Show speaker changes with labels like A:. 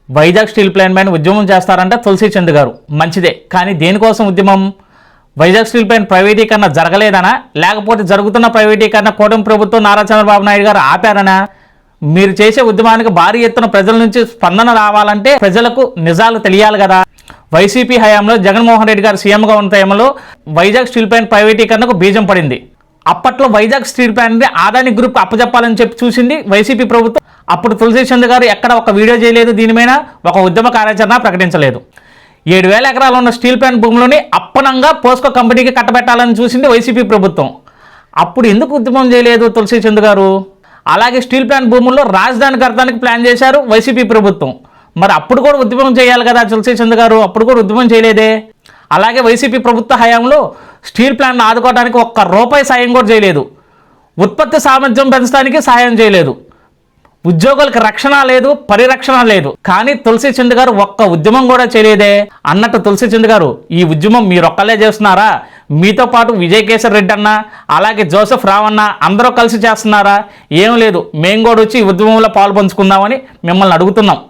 A: Vizag steel plant పైన ఉద్యమం చేస్తారంట తులసి చంద్ గారు. మంచిదే, కానీ దేనికోసం ఉద్యమం? వైజాగ్ స్టీల్ ప్లాంట్ ప్రైవేటీకరణ జరగలేదనా, లేకపోతే జరుగుతున్న ప్రైవేటీకరణ కూటమి ప్రభుత్వం నారా చంద్రబాబు నాయుడు గారు ఆపారనా? మీరు చేసే ఉద్యమానికి భారీ ఎత్తున ప్రజల నుంచి స్పందన రావాలంటే ప్రజలకు నిజాలు తెలియాలి కదా. వైసీపీ హయాంలో జగన్మోహన్ రెడ్డి గారు సీఎంగా ఉన్న టైంలో వైజాగ్ స్టీల్ ప్లాంట్ ప్రైవేటీకరణకు బీజం పడింది. అప్పట్లో వైజాగ్ స్టీల్ ప్లాంట్ని అదాని గ్రూప్ అప్పచెప్పాలని చెప్పి చూసింది వైసీపీ ప్రభుత్వం. అప్పుడు తులసి చంద్ గారు ఎక్కడ ఒక వీడియో చేయలేదు, దీని మీద ఒక ఉద్యమ కార్యాచరణ ప్రకటించలేదు. 7,000 ఎకరాలు ఉన్న స్టీల్ ప్లాంట్ భూములని అప్పనంగా పోస్కో కంపెనీకి కట్టబెట్టాలని చూసింది వైసీపీ ప్రభుత్వం. అప్పుడు ఎందుకు ఉద్యమం చేయలేదు తులసి చంద్ గారు? అలాగే స్టీల్ ప్లాంట్ భూముల్లో రాజధాని కట్టడానికి ప్లాన్ చేశారు వైసీపీ ప్రభుత్వం. మరి అప్పుడు కూడా ఉద్యమం చేయాలి కదా తులసి చంద్ గారు, అప్పుడు కూడా ఉద్యమం చేయలేదే. అలాగే వైసీపీ ప్రభుత్వ హయాంలో స్టీల్ ప్లాంట్ను ఆదుకోవడానికి ₹1 సాయం కూడా చేయలేదు. ఉత్పత్తి సామర్థ్యం పెంచడానికి సహాయం చేయలేదు. ఉద్యోగులకు రక్షణ లేదు, పరిరక్షణ లేదు. కానీ తులసి చంద్ గారు ఒక్క ఉద్యమం కూడా చేయలేదే. అన్నట్టు తులసి చంద్ గారు, ఈ ఉద్యమం మీరొక్కలే చేస్తున్నారా? మీతో పాటు విజయకేశర్ రెడ్డి అన్న, అలాగే జోసెఫ్ రావ్ అన్న అందరూ కలిసి చేస్తున్నారా? ఏం లేదు, మేము కూడా వచ్చి ఈ ఉద్యమంలో పాలు పంచుకుందామని మిమ్మల్ని అడుగుతున్నాం.